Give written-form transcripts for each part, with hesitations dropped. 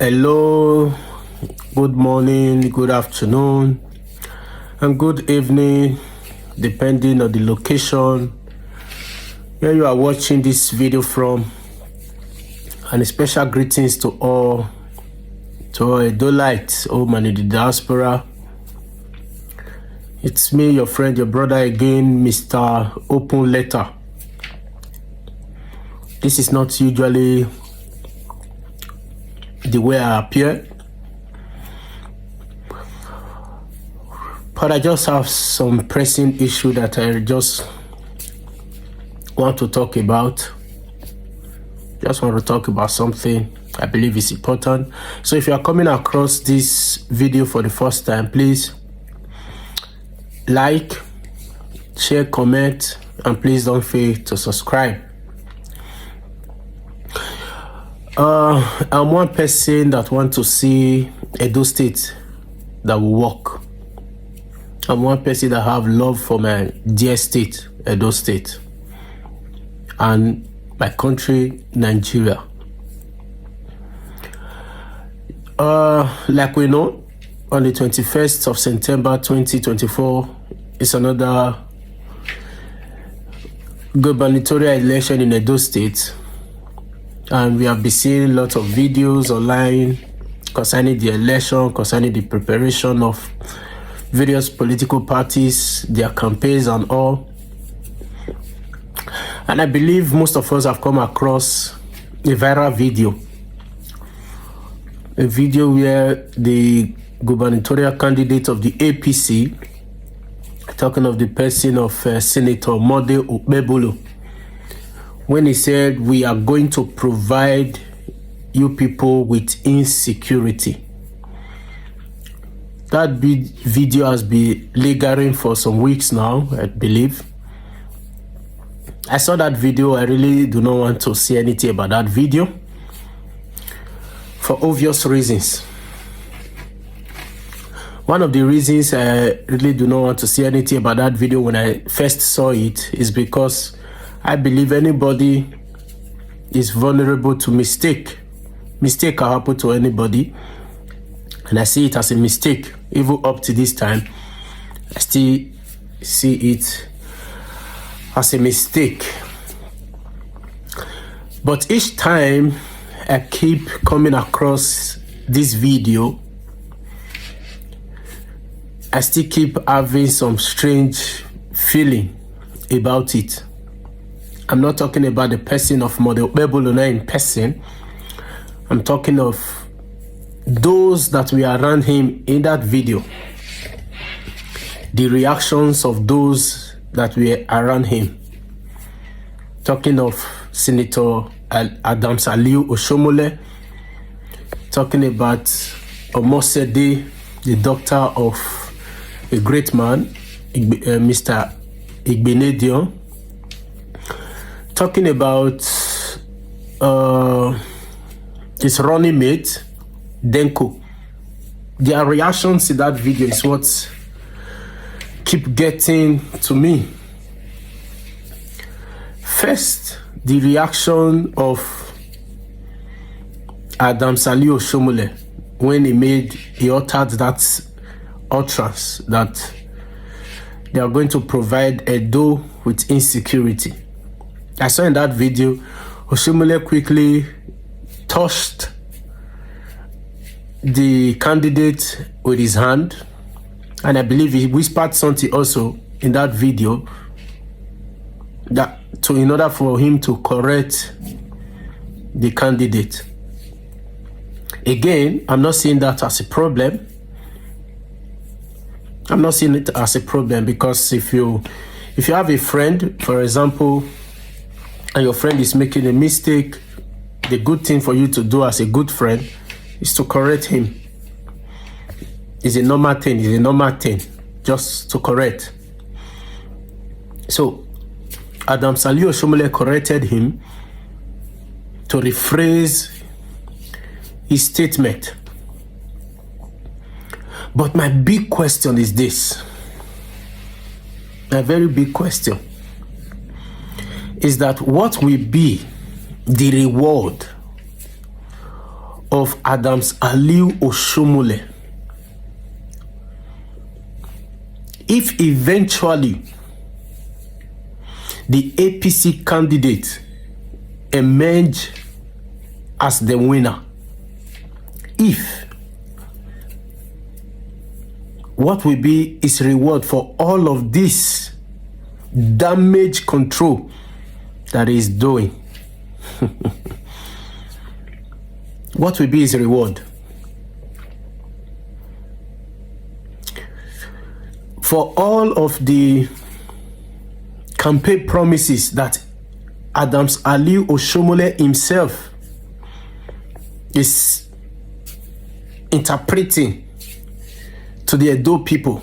Hello, good morning, good afternoon, and good evening, depending on the location where you are watching this video from. And a special greetings to all Edolite, home and in the diaspora. It's me, your friend, your brother again, Mr. Open Letter. This is not usually the way I appear, but I just have some pressing issue that I just want to talk about. Just want to talk about something I believe is important. So if you are coming across this video for the first time, please like, share, comment, and please don't fail to subscribe. I'm one person that want to see Edo State that will work. I'm one person that have love for my dear state, Edo State, and my country, Nigeria. Like we know, on the 21st of September 2024 is another gubernatorial election in Edo State, and we have been seeing lots of videos online concerning the election, concerning the preparation of various political parties, their campaigns and all. And I believe most of us have come across a viral video. A video where the gubernatorial candidate of the APC, talking of the person of Senator Mode Okpebholo, when he said, "We are going to provide you people with insecurity." That video has been lingering for some weeks now, I believe. I saw that video. I really do not want to say anything about that video for obvious reasons. One of the reasons I really do not want to say anything about that video when I first saw it is because I believe anybody is vulnerable to mistake. Mistake can happen to anybody, and I see it as a mistake. Even up to this time, I still see it as a mistake. But each time I keep coming across this video, I still keep having some strange feeling about it. I'm not talking about the person of Mode Okpebholo in person. I'm talking of those that were around him in that video. The reactions of those that were around him. Talking of Senator Adams Aliyu Oshomole. Talking about Omosede, the doctor of a great man, Mr. Igbenedion. Talking about his running mate, Denko. Their reactions to that video is what keep getting to me. First, the reaction of Adams Aliyu Oshomole when he uttered that utterance that they are going to provide Edo with insecurity. I saw in that video, Oshomole quickly touched the candidate with his hand, and I believe he whispered something also in that video that in order for him to correct the candidate. Again, I'm not seeing that as a problem. I'm not seeing it as a problem because if you have a friend, for example, and your friend is making a mistake, the good thing for you to do as a good friend is to correct him. It's a normal thing, just to correct. So Adams Aliyu Oshomole corrected him to rephrase his statement. But my big question is this. A very big question is that what will be the reward of Adams Aliu Oshomole, if eventually the APC candidate emerge as the winner, what will be his reward for all of this damage control that he is doing? What will be his reward? For all of the campaign promises that Adams Aliu Oshomole himself is interpreting to the Edo people,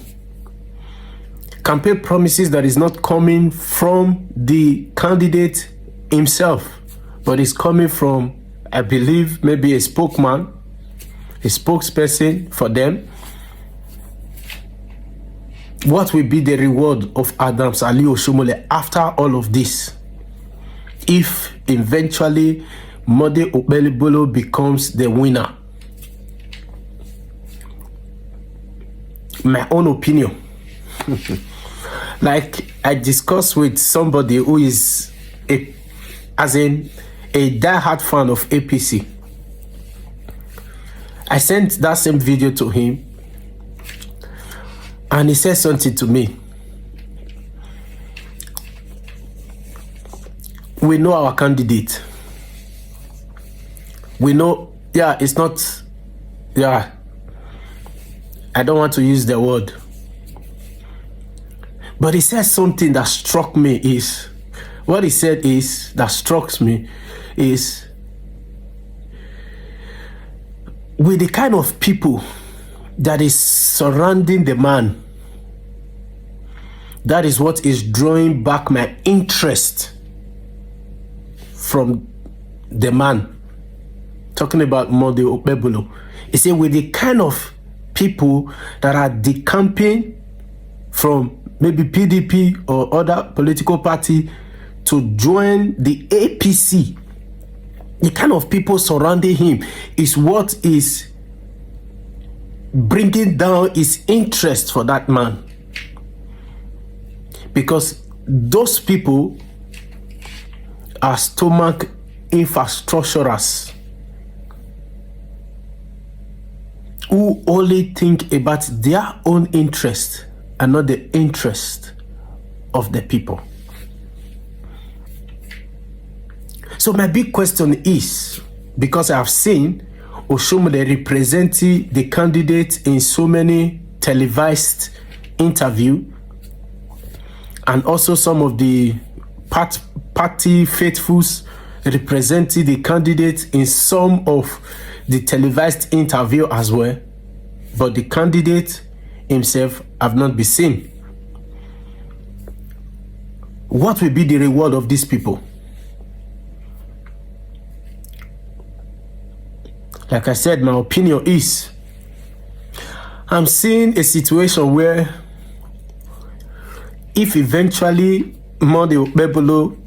campaign promises that is not coming from the candidate himself, but is coming from, I believe, maybe a spokesman, a spokesperson for them. What will be the reward of Adams Aliu Oshomole after all of this, if eventually Mode Okpebholo becomes the winner? My own opinion, like I discussed with somebody who is a diehard fan of APC. I sent that same video to him, and he said something to me. We know our candidate. We know, it's not, I don't want to use the word. But he said something that struck me is, what he said is, that strikes me is, with the kind of people that is surrounding the man, that is what is drawing back my interest from the man. Talking about Mode Okpebholo. He said, with the kind of people that are decamping from maybe PDP or other political party to join the APC, the kind of people surrounding him is what is bringing down his interest for that man. Because those people are stomach infrastructurers who only think about their own interest and not the interest of the people. So my big question is, because I have seen Oshomole representing the candidate in so many televised interviews, and also some of the party faithfuls representing the candidate in some of the televised interview as well, but the candidate himself have not been seen. What will be the reward of these people? Like I said, my opinion is, I'm seeing a situation where if eventually Mode Okpebholo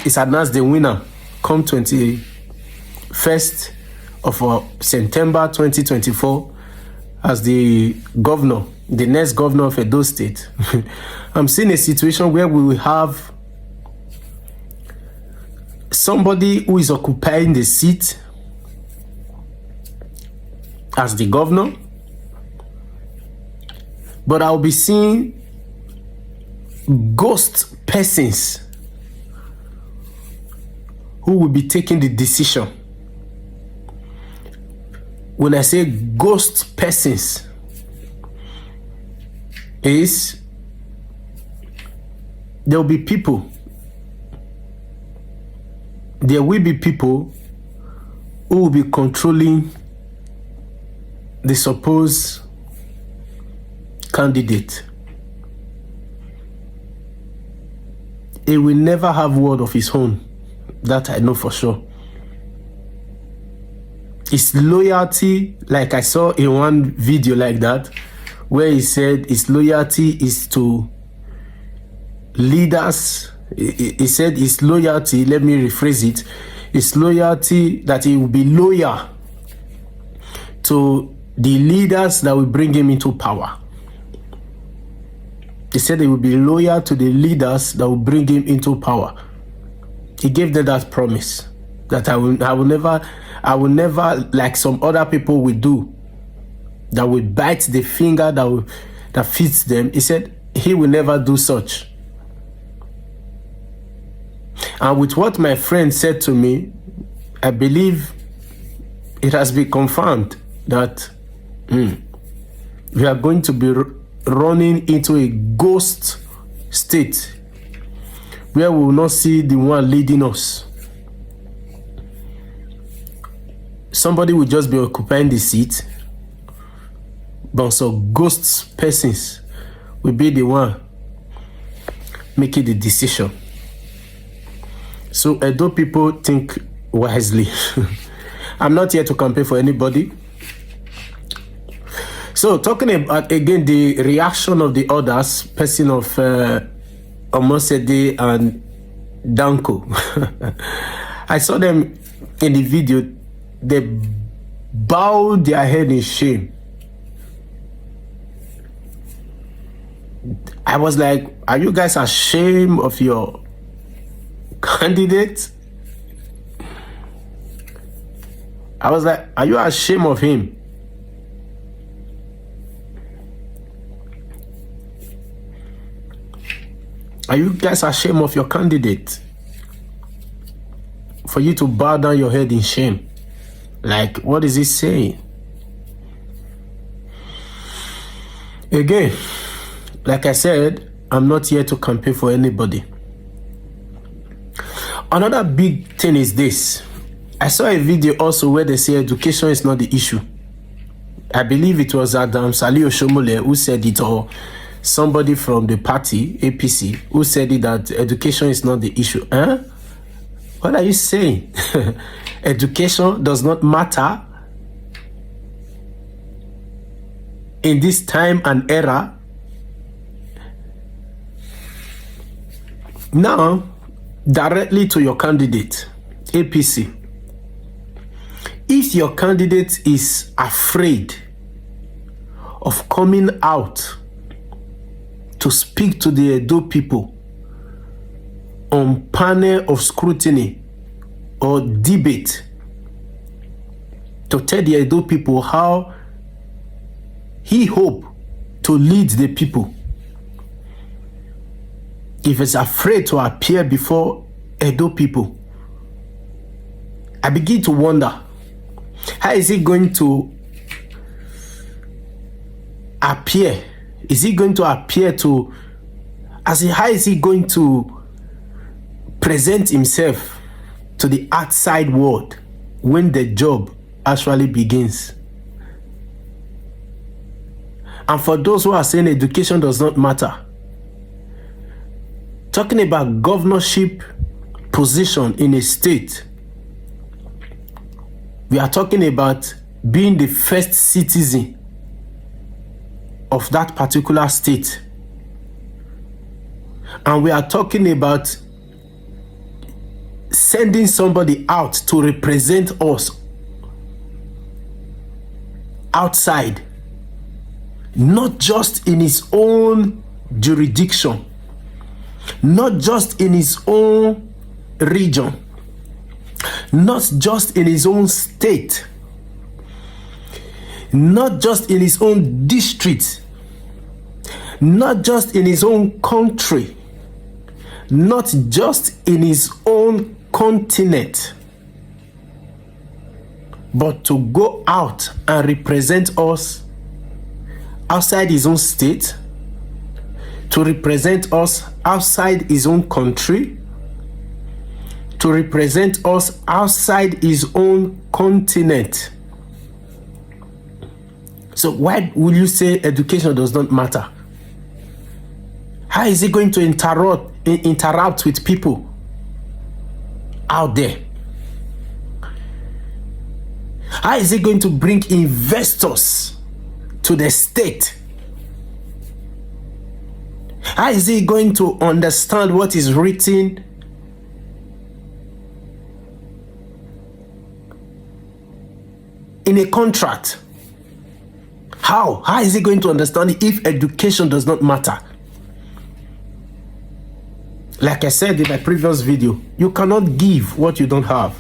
is announced the winner come 21st of September 2024 as the governor, the next governor of Edo State, I'm seeing a situation where we will have somebody who is occupying the seat as the governor, but I'll be seeing ghost persons who will be taking the decision. When I say ghost persons, is there will be people, there will be people who will be controlling the supposed candidate. He will never have word of his own. That I know for sure. His loyalty, like I saw in one video like that, where he said his loyalty is to leaders. He said his loyalty, let me rephrase it, his loyalty, that he will be loyal to the leaders that will bring him into power. He said he will be loyal to the leaders that will bring him into power. He gave them that promise that I will never, like some other people will do, that will bite the finger that fits them. He said he will never do such. And with what my friend said to me, I believe it has been confirmed that we are going to be running into a ghost state where we will not see the one leading us. Somebody will just be occupying the seat, but some ghost persons will be the one making the decision. So Edo people, think wisely. I'm not here to campaign for anybody. So talking about again the reaction of the others, person of Omosede and Danko. I saw them in the video. They bowed their head in shame. I was like, are you guys ashamed of your candidate? I was like, are you ashamed of him? Are you guys ashamed of your candidate? For you to bow down your head in shame. Like, what is he saying? Again, like I said, I'm not here to campaign for anybody. Another big thing is this. I saw a video also where they say education is not the issue. I believe it was Adam Salih Oshomole who said it, or somebody from the party, APC, who said it, that education is not the issue. Huh? What are you saying? Education does not matter in this time and era? Now, directly to your candidate, APC. If your candidate is afraid of coming out to speak to the Edo people on panel of scrutiny or debate, to tell the Edo people how he hope to lead the people, if he's afraid to appear before Edo people, I begin to wonder, how is he going to appear? Is he going to appear to, how is he going to present himself to the outside world when the job actually begins? And for those who are saying education does not matter, talking about governorship position in a state, we are talking about being the first citizen of that particular state. And we are talking about sending somebody out to represent us outside, not just in his own jurisdiction, not just in his own region, not just in his own state, not just in his own district, not just in his own country, not just in his own continent, but to go out and represent us outside his own state, to represent us outside his own country, to represent us outside his own continent. So why will you say education does not matter? How is he going to interact with people out there? How is he going to bring investors to the state? How is he going to understand what is written in a contract How? How is he going to understand it if education does not matter? Like I said in my previous video, you cannot give what you don't have.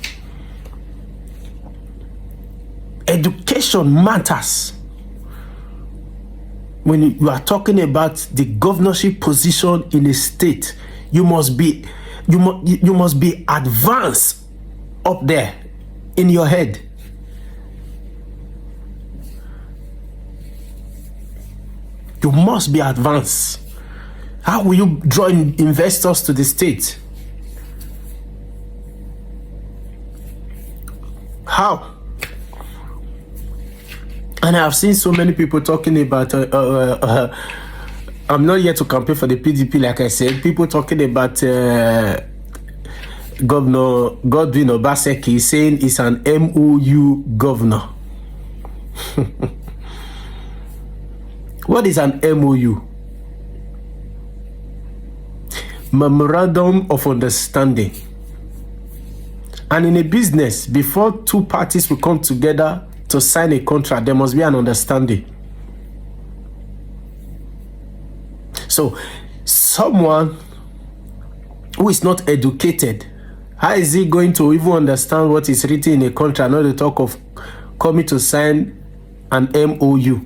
Education matters. When you are talking about the governorship position in a state, you must be advanced up there in your head. You must be advanced. How will you draw investors to the state? How? And I've seen so many people talking about I'm not here to campaign for the PDP, like I said. People talking about Governor Godwin Obaseki saying he's an MOU governor. What is an MOU? Memorandum of Understanding. And in a business, before two parties will come together to sign a contract, there must be an understanding. So, someone who is not educated, how is he going to even understand what is written in a contract, not to talk of coming to sign an MOU?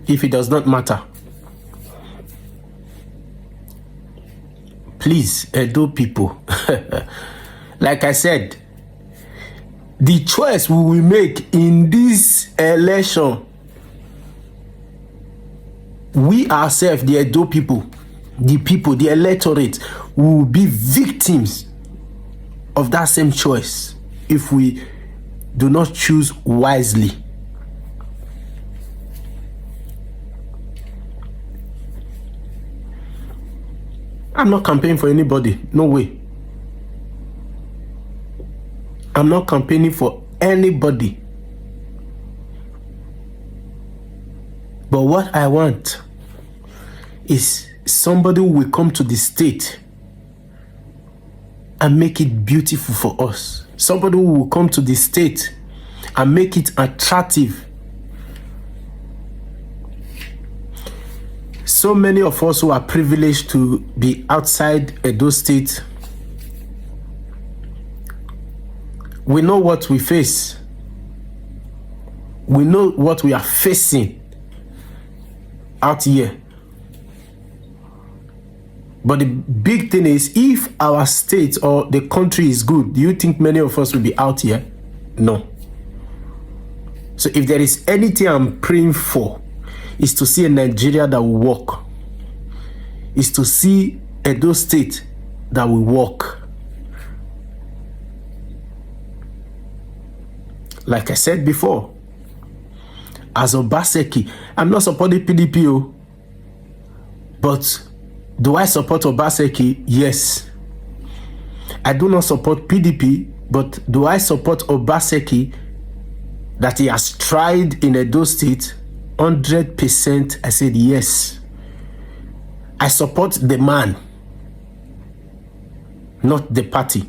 If it does not matter. Please, Edo people. Like I said, the choice we will make in this election, we ourselves, the Edo people, the electorate, will be victims of that same choice if we do not choose wisely. I'm not campaigning for anybody. No way. I'm not campaigning for anybody. But what I want is somebody who will come to the state and make it beautiful for us. Somebody who will come to the state and make it attractive. So many of us who are privileged to be outside Edo State, we know what we face. We know what we are facing out here. But the big thing is, if our state or the country is good, do you think many of us will be out here? No. So if there is anything I'm praying for, is to see a Nigeria that will work. Is to see Edo State that will work. Like I said before, as Obaseki, I'm not supporting PDP, but do I support Obaseki? Yes. I do not support PDP, but do I support Obaseki that he has tried in Edo State? 100%, I said yes. I support the man, not the party.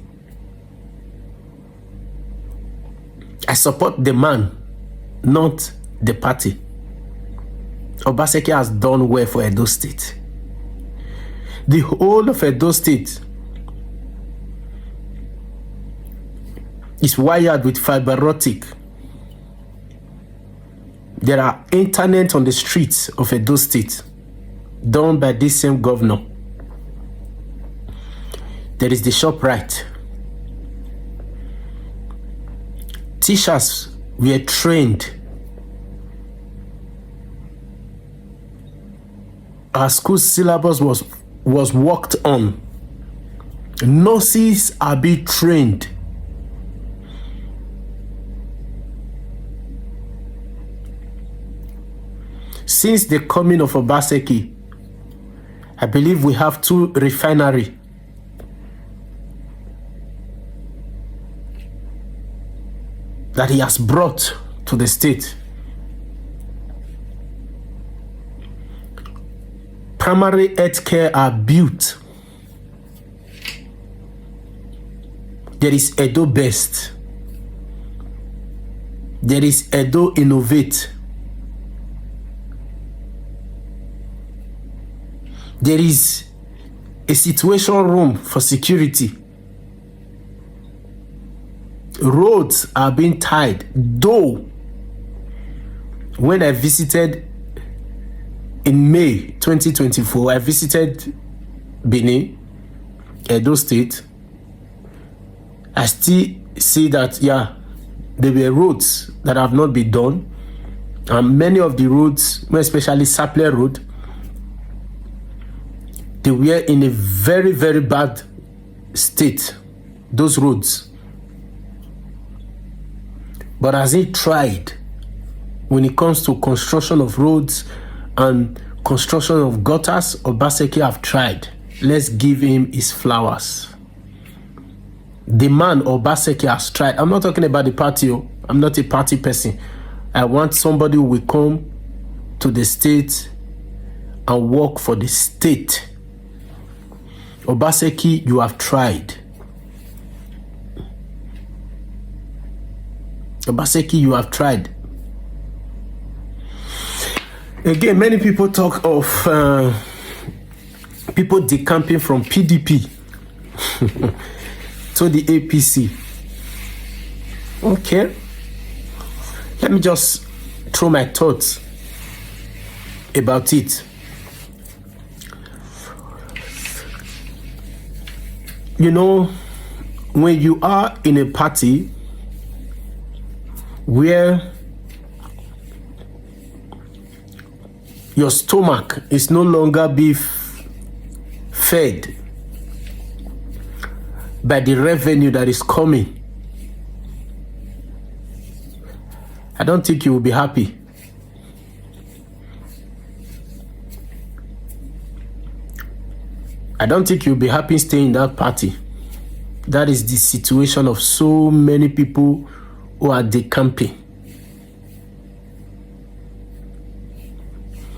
I support the man, not the party. Obaseki has done well for Edo State. The whole of Edo State is wired with fiber optic. There are internet on the streets of Edo State done by this same governor. There is the ShopRite. Teachers were trained. Our school syllabus was worked on. Nurses are being trained. Since the coming of Obaseki, I believe we have 2 refineries. That he has brought to the state. Primary health care are built. There is Edo Best. There is Edo Innovate. There is a situation room for security. Roads are being tied. Though, when I visited in May 2024, I visited Benin, Edo State. I still see that, yeah, there were roads that have not been done. And many of the roads, especially Sapler Road, they were in a very, very bad state, those roads. But has he tried when it comes to construction of roads and construction of gutters? Obaseki have tried. Let's give him his flowers. The man Obaseki has tried. I'm not talking about the party. I'm not a party person. I want somebody who will come to the state and work for the state. Obaseki, you have tried. Obaseki, you have tried. Again, many people talk of people decamping from PDP to the APC. Okay. Let me just throw my thoughts about it. You know, when you are in a party where your stomach is no longer being fed by the revenue that is coming, I don't think you will be happy. I don't think you'll be happy staying in that party. That is the situation of so many people who are decamping.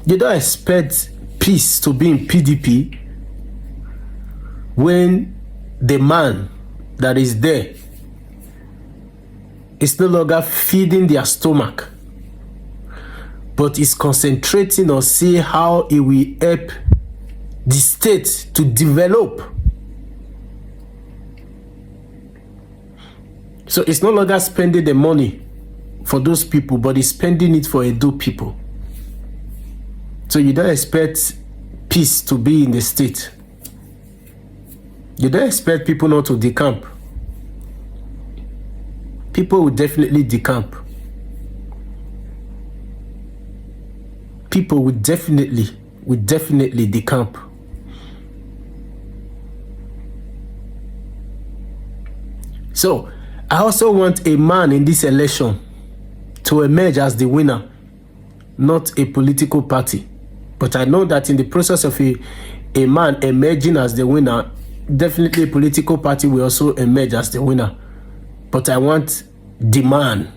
You don't expect peace to be in PDP when the man that is there is no longer feeding their stomach, but is concentrating on seeing how it will help the state to develop. So it's no longer spending the money for those people, but it's spending it for Edo people. So you don't expect peace to be in the state. You don't expect people not to decamp. People will definitely decamp. People will definitely decamp. So I also want a man in this election to emerge as the winner, not a political party. But I know that in the process of a man emerging as the winner, definitely a political party will also emerge as the winner. But I want the man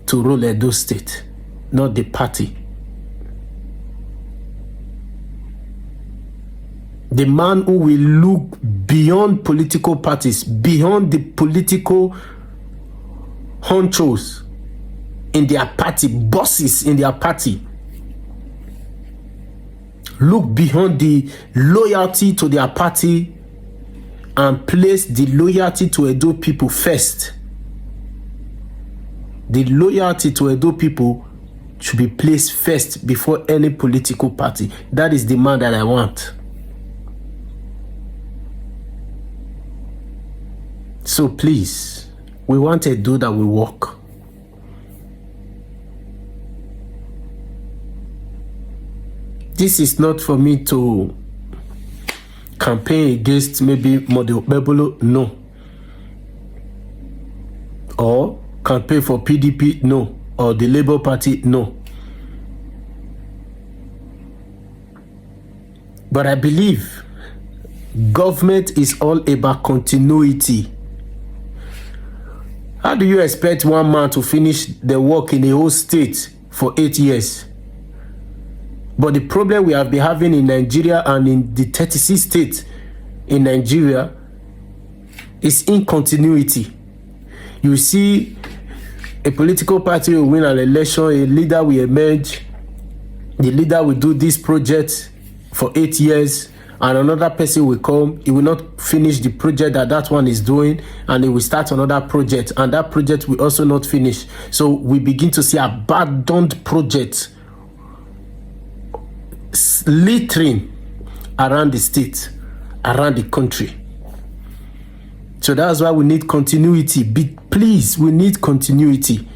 to rule Edo State, not the party. The man who will look beyond political parties, beyond the political honchos in their party, bosses in their party. Look beyond the loyalty to their party and place the loyalty to Edo people first. The loyalty to Edo people should be placed first before any political party. That is the man that I want. So please, we want Edo that will work. This is not for me to campaign against maybe Model Bebolo, no. Or campaign for PDP, no. Or the Labour Party, no. But I believe government is all about continuity. How do you expect one man to finish the work in a whole state for 8 years? But the problem we have been having in Nigeria and in the 36 states in Nigeria is incontinuity. You see A political party will win an election, a leader will emerge, the leader will do this project for 8 years, and another person will come, he will not finish the project that one is doing, and he will start another project, and that project will also not finish. So we begin to see abandoned projects littering around the state, around the country. So that's why we need continuity. Please, we need continuity.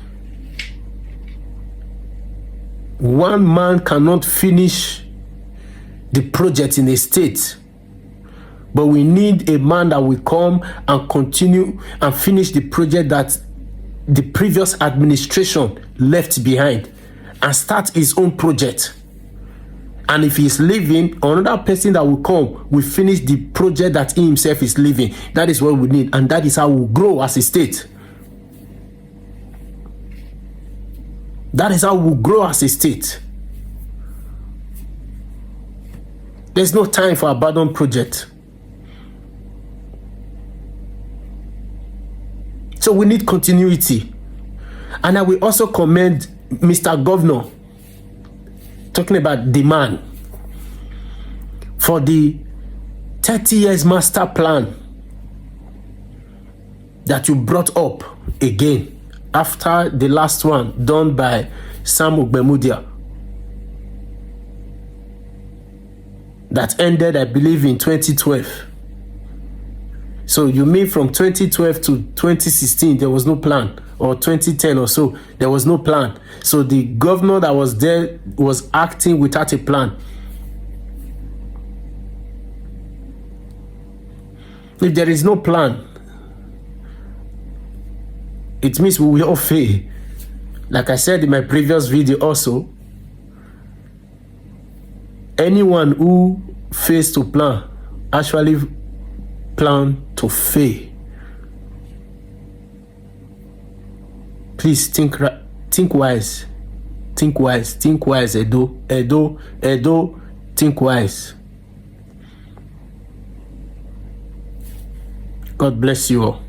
One man cannot finish the project in a state, but we need a man that will come and continue and finish the project that the previous administration left behind and start his own project. And if he's leaving, another person that will come will finish the project that he himself is leaving. That is what we need, and that is how we grow as a state. That is how we grow as a state. There's no time for abandoned project. So we need continuity. And I will also commend Mr. Governor, talking about the man, for the 30 years master plan that you brought up again after the last one done by Sam Ogbemudia that ended, I believe, in 2012. So you mean from 2012 to 2016 there was no plan, or 2010 or so there was no plan. So the governor that was there was acting without a plan. If there is no plan, it means we will all fail. Like I said in my previous video also, anyone who fails to plan actually plan to fail. Please think wise. Think wise. Think wise, Edo, think wise. God bless you all.